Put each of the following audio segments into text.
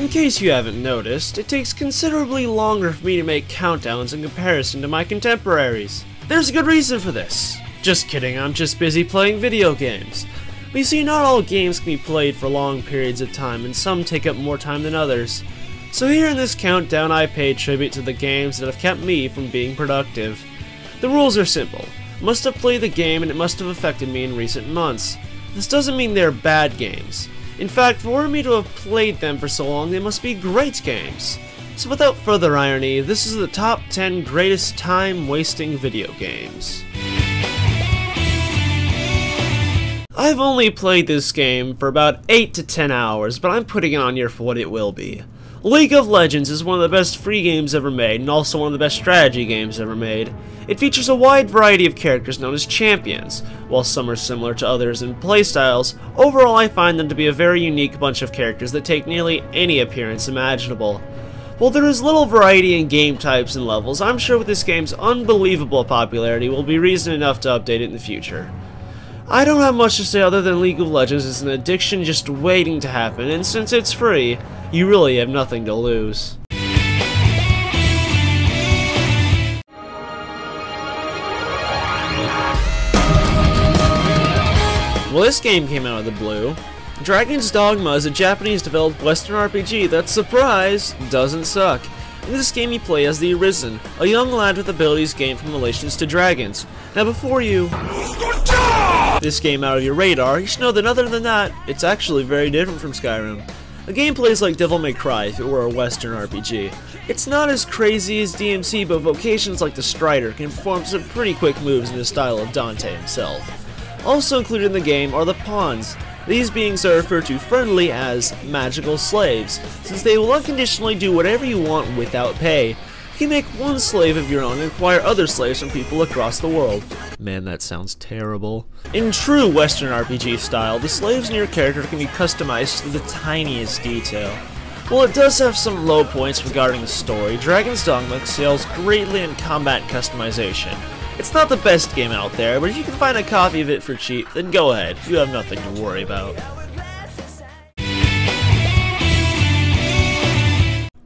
In case you haven't noticed, it takes considerably longer for me to make countdowns in comparison to my contemporaries. There's a good reason for this. Just kidding, I'm just busy playing video games. But you see, not all games can be played for long periods of time, and some take up more time than others. So here in this countdown, I pay tribute to the games that have kept me from being productive. The rules are simple. I must have played the game and it must have affected me in recent months. This doesn't mean they're bad games. In fact, for me to have played them for so long, they must be great games. So without further irony, this is the top 10 greatest time-wasting video games. I've only played this game for about 8 to 10 hours, but I'm putting it on here for what it will be. League of Legends is one of the best free games ever made, and also one of the best strategy games ever made. It features a wide variety of characters known as champions. While some are similar to others in playstyles, overall I find them to be a very unique bunch of characters that take nearly any appearance imaginable. While there is little variety in game types and levels, I'm sure with this game's unbelievable popularity will be reason enough to update it in the future. I don't have much to say other than League of Legends is an addiction just waiting to happen, and since it's free, you really have nothing to lose. Well, this game came out of the blue. Dragon's Dogma is a Japanese-developed Western RPG that, surprise, doesn't suck. In this game you play as the Arisen, a young lad with abilities gained from relations to dragons. Now before you this game out of your radar, you should know that other than that, it's actually very different from Skyrim. The game plays like Devil May Cry if it were a Western RPG. It's not as crazy as DMC, but vocations like the Strider can perform some pretty quick moves in the style of Dante himself. Also included in the game are the pawns. These beings are referred to friendly as magical slaves, since they will unconditionally do whatever you want without pay. You can make one slave of your own and acquire other slaves from people across the world. Man, that sounds terrible. In true Western RPG style, the slaves in your character can be customized to the tiniest detail. While it does have some low points regarding the story, Dragon's Dogma excels greatly in combat customization. It's not the best game out there, but if you can find a copy of it for cheap, then go ahead. You have nothing to worry about.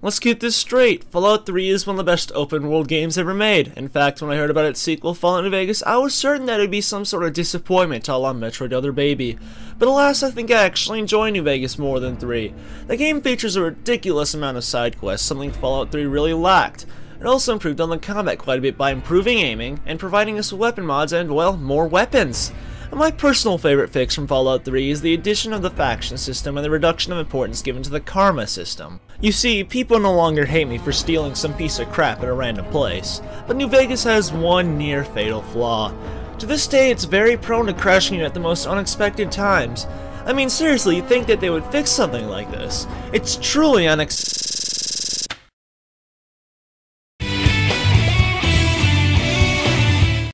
Let's get this straight. Fallout 3 is one of the best open-world games ever made. In fact, when I heard about its sequel, Fallout New Vegas, I was certain that it would be some sort of disappointment a la Metroid Other Baby. But alas, I think I actually enjoy New Vegas more than 3. The game features a ridiculous amount of side quests, something Fallout 3 really lacked. It also improved on the combat quite a bit by improving aiming, and providing us with weapon mods and, well, more weapons. And my personal favorite fix from Fallout 3 is the addition of the faction system and the reduction of importance given to the karma system. You see, people no longer hate me for stealing some piece of crap at a random place, but New Vegas has one near-fatal flaw. To this day, it's very prone to crashing at the most unexpected times. I mean, seriously, you'd think that they would fix something like this. It's truly unacceptable.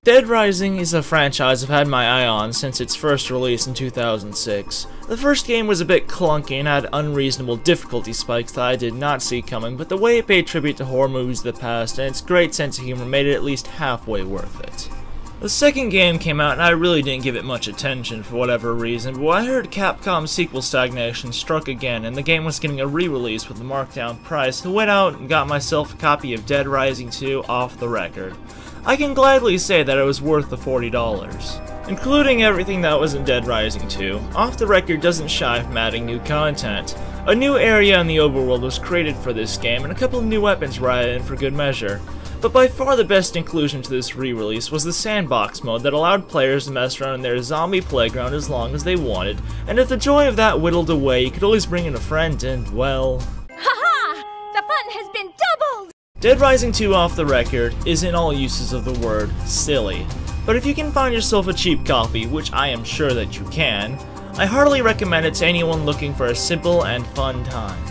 Dead Rising is a franchise I've had my eye on since its first release in 2006. The first game was a bit clunky and had unreasonable difficulty spikes that I did not see coming, but the way it paid tribute to horror movies of the past and its great sense of humor made it at least halfway worth it. The second game came out and I really didn't give it much attention for whatever reason, but when I heard Capcom's sequel stagnation struck again and the game was getting a re-release with a markdown price, I went out and got myself a copy of Dead Rising 2 off the record. I can gladly say that it was worth the $40. Including everything that was in Dead Rising 2, Off the Record doesn't shy from adding new content. A new area in the overworld was created for this game, and a couple of new weapons were added in for good measure. But by far the best inclusion to this re-release was the sandbox mode that allowed players to mess around in their zombie playground as long as they wanted, and if the joy of that whittled away, you could always bring in a friend and, well... Haha! The fun has been doubled! Dead Rising 2 Off the Record is, in all uses of the word, silly. But if you can find yourself a cheap copy, which I am sure that you can, I heartily recommend it to anyone looking for a simple and fun time.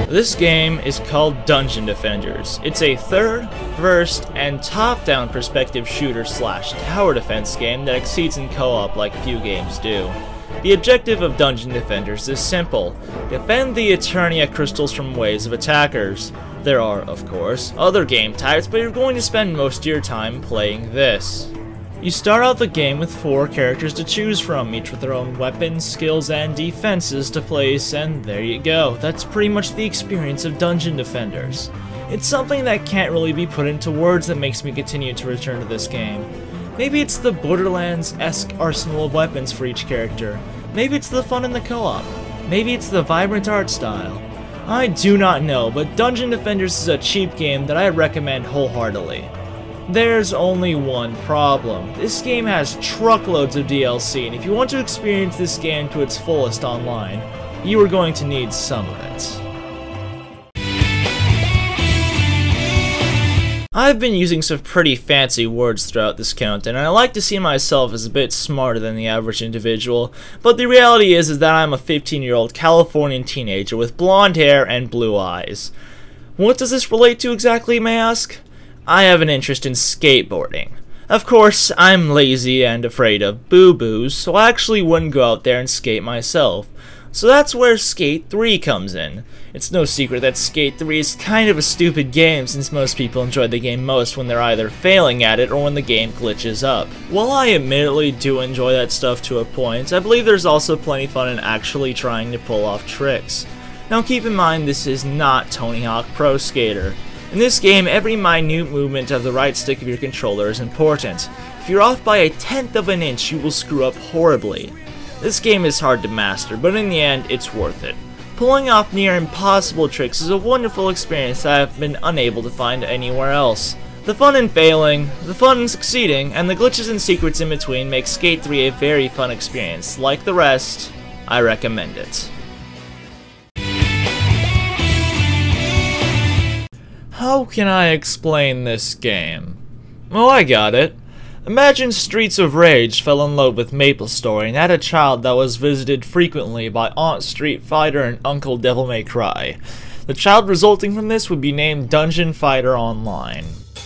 This game is called Dungeon Defenders. It's a third-person and top-down perspective shooter/tower defense game that exceeds in co-op like few games do. The objective of Dungeon Defenders is simple: defend the Eternia crystals from waves of attackers. There are, of course, other game types, but you're going to spend most of your time playing this. You start out the game with 4 characters to choose from, each with their own weapons, skills, and defenses to place, and there you go. That's pretty much the experience of Dungeon Defenders. It's something that can't really be put into words that makes me continue to return to this game. Maybe it's the Borderlands-esque arsenal of weapons for each character. Maybe it's the fun in the co-op. Maybe it's the vibrant art style. I do not know, but Dungeon Defenders is a cheap game that I recommend wholeheartedly. There's only one problem. This game has truckloads of DLC, and if you want to experience this game to its fullest online, you are going to need some of it. I've been using some pretty fancy words throughout this content, and I like to see myself as a bit smarter than the average individual, but the reality is that I'm a 15-year-old Californian teenager with blonde hair and blue eyes. What does this relate to exactly, you may ask? I have an interest in skateboarding. Of course, I'm lazy and afraid of boo-boos, so I actually wouldn't go out there and skate myself. So that's where Skate 3 comes in. It's no secret that Skate 3 is kind of a stupid game, since most people enjoy the game most when they're either failing at it or when the game glitches up. While I admittedly do enjoy that stuff to a point, I believe there's also plenty of fun in actually trying to pull off tricks. Now keep in mind, this is not Tony Hawk Pro Skater. In this game, every minute movement of the right stick of your controller is important. If you're off by 1/10 of an inch, you will screw up horribly. This game is hard to master, but in the end, it's worth it. Pulling off near impossible tricks is a wonderful experience that I've been unable to find anywhere else. The fun in failing, the fun in succeeding, and the glitches and secrets in between make Skate 3 a very fun experience. Like the rest, I recommend it. How can I explain this game? Well, I got it. Imagine Streets of Rage fell in love with MapleStory and had a child that was visited frequently by Aunt Street Fighter and Uncle Devil May Cry. The child resulting from this would be named Dungeon Fighter Online.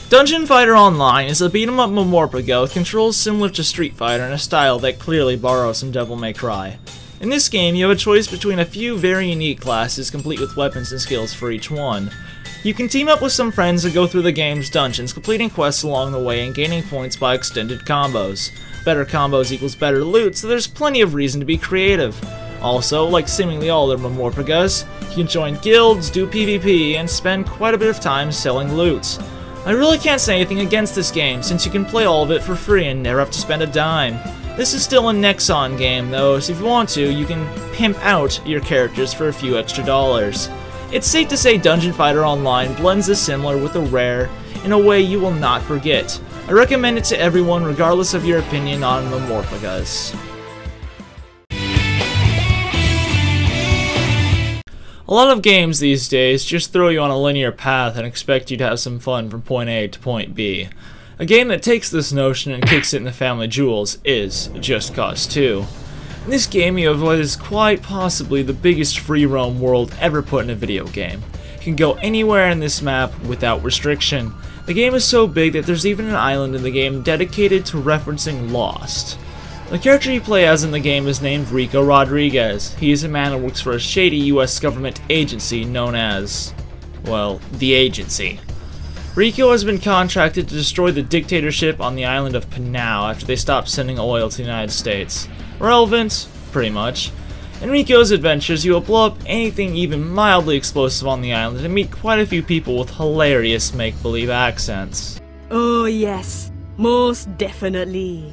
Dungeon Fighter Online is a beat-em-up Mumorpaguh with controls similar to Street Fighter in a style that clearly borrows from Devil May Cry. In this game, you have a choice between a few very unique classes, complete with weapons and skills for each one. You can team up with some friends and go through the game's dungeons, completing quests along the way and gaining points by extended combos. Better combos equals better loot, so there's plenty of reason to be creative. Also, like seemingly all other Mumorpaguhs, you can join guilds, do PvP, and spend quite a bit of time selling loot. I really can't say anything against this game, since you can play all of it for free and never have to spend a dime. This is still a Nexon game though, so if you want to, you can pimp out your characters for a few extra dollars. It's safe to say Dungeon Fighter Online blends the similar with the rare in a way you will not forget. I recommend it to everyone regardless of your opinion on Mumorpaguhs. A lot of games these days just throw you on a linear path and expect you to have some fun from point A to point B. A game that takes this notion and kicks it in the family jewels is Just Cause 2. In this game, you have what is quite possibly the biggest free roam world ever put in a video game. You can go anywhere in this map without restriction. The game is so big that there's even an island in the game dedicated to referencing Lost. The character you play as in the game is named Rico Rodriguez. He is a man who works for a shady US government agency known as, well, the Agency. Rico has been contracted to destroy the dictatorship on the island of Panau after they stopped sending oil to the United States. Relevant? Pretty much. In Rico's adventures, you will blow up anything even mildly explosive on the island and meet quite a few people with hilarious make-believe accents. Oh yes, most definitely.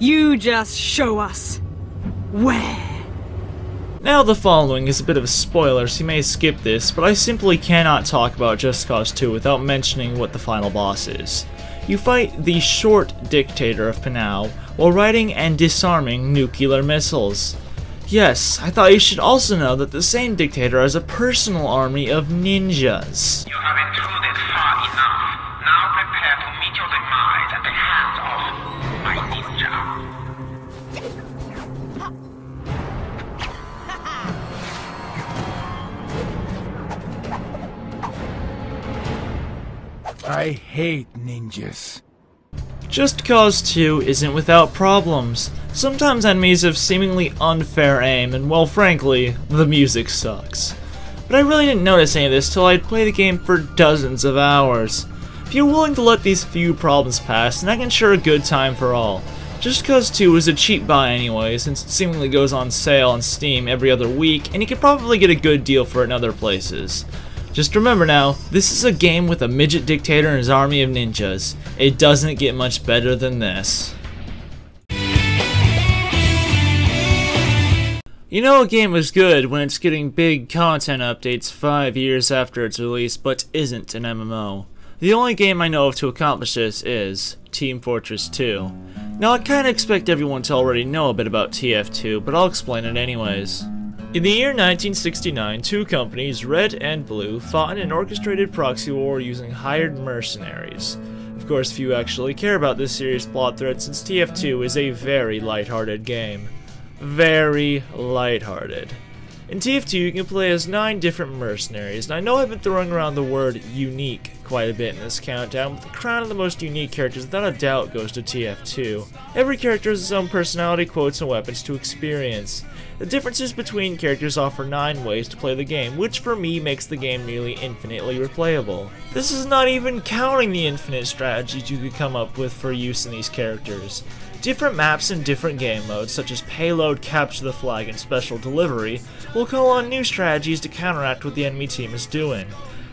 You just show us where. Now the following is a bit of a spoiler, so you may skip this, but I simply cannot talk about Just Cause 2 without mentioning what the final boss is. You fight the short dictator of Panau while riding and disarming nuclear missiles. Yes, I thought you should also know that the same dictator has a personal army of ninjas. You have intruded far enough. Now prepare to meet your demise at the hands of my ninja. I hate ninjas. Just Cause 2 isn't without problems. Sometimes enemies have seemingly unfair aim, and well, frankly, the music sucks. but I really didn't notice any of this till I'd played the game for dozens of hours. If you're willing to let these few problems pass, then I can ensure a good time for all. Just Cause 2 is a cheap buy anyway, since it seemingly goes on sale on Steam every other week, and you can probably get a good deal for it in other places. Just remember now, this is a game with a midget dictator and his army of ninjas. It doesn't get much better than this. You know a game is good when it's getting big content updates 5 years after its release, but isn't an MMO. The only game I know of to accomplish this is Team Fortress 2. Now I kinda expect everyone to already know a bit about TF2, but I'll explain it anyways. In the year 1969, two companies, Red and Blue, fought in an orchestrated proxy war using hired mercenaries. Of course, few actually care about this serious plot thread since TF2 is a very lighthearted game. Very lighthearted. In TF2 you can play as 9 different mercenaries, and I know I've been throwing around the word unique quite a bit in this countdown, but the crown of the most unique characters without a doubt goes to TF2. Every character has its own personality, quotes, and weapons to experience. The differences between characters offer 9 ways to play the game, which for me makes the game nearly infinitely replayable. This is not even counting the infinite strategies you could come up with for use in these characters. Different maps and different game modes, such as Payload, Capture the Flag, and Special Delivery, will call on new strategies to counteract what the enemy team is doing.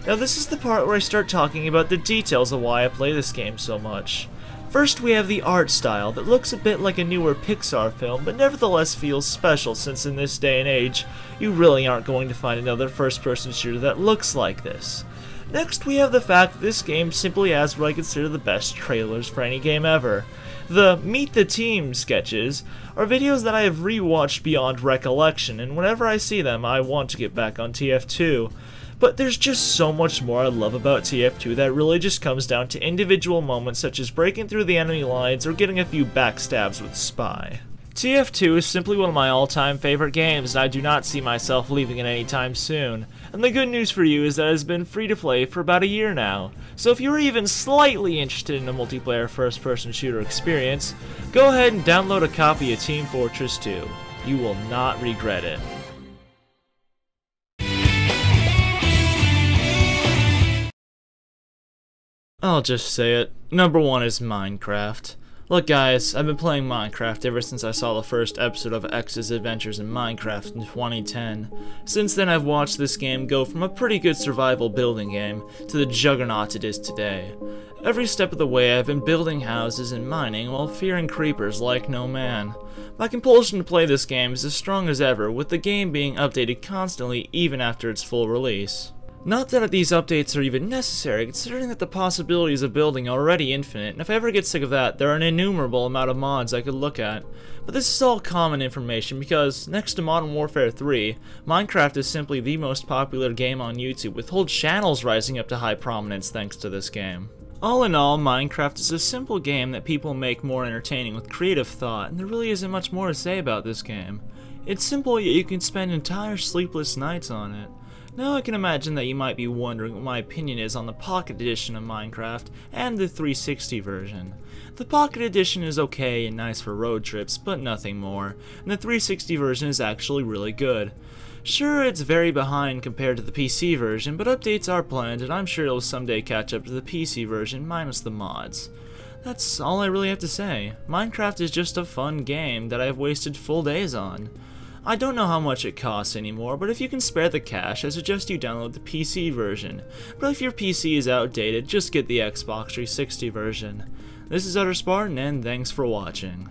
Now this is the part where I start talking about the details of why I play this game so much. First we have the art style that looks a bit like a newer Pixar film, but nevertheless feels special since in this day and age, you really aren't going to find another first-person shooter that looks like this. Next we have the fact that this game simply has what I consider the best trailers for any game ever. The Meet the Team sketches are videos that I have rewatched beyond recollection, and whenever I see them I want to get back on TF2. But there's just so much more I love about TF2 that really just comes down to individual moments such as breaking through the enemy lines or getting a few backstabs with Spy. TF2 is simply one of my all-time favorite games, and I do not see myself leaving it anytime soon. And the good news for you is that it has been free to play for about a year now. So if you're even slightly interested in a multiplayer first-person shooter experience, go ahead and download a copy of Team Fortress 2. You will not regret it. I'll just say it. Number 1 is Minecraft. Look guys, I've been playing Minecraft ever since I saw the first episode of X's Adventures in Minecraft in 2010. Since then I've watched this game go from a pretty good survival building game to the juggernaut it is today. Every step of the way I've been building houses and mining while fearing creepers like no man. My compulsion to play this game is as strong as ever, with the game being updated constantly even after its full release. Not that these updates are even necessary, considering that the possibilities of building are already infinite, and if I ever get sick of that, there are an innumerable amount of mods I could look at. But this is all common information because, next to Modern Warfare 3, Minecraft is simply the most popular game on YouTube, with whole channels rising up to high prominence thanks to this game. All in all, Minecraft is a simple game that people make more entertaining with creative thought, and there really isn't much more to say about this game. It's simple, yet you can spend entire sleepless nights on it. Now I can imagine that you might be wondering what my opinion is on the Pocket Edition of Minecraft and the 360 version. The Pocket Edition is okay and nice for road trips, but nothing more, and the 360 version is actually really good. Sure, it's very behind compared to the PC version, but updates are planned and I'm sure it'll someday catch up to the PC version minus the mods. That's all I really have to say. Minecraft is just a fun game that I've wasted full days on. I don't know how much it costs anymore, but if you can spare the cash, I suggest you download the PC version. But if your PC is outdated, just get the Xbox 360 version. This is UtterSpartan, and thanks for watching.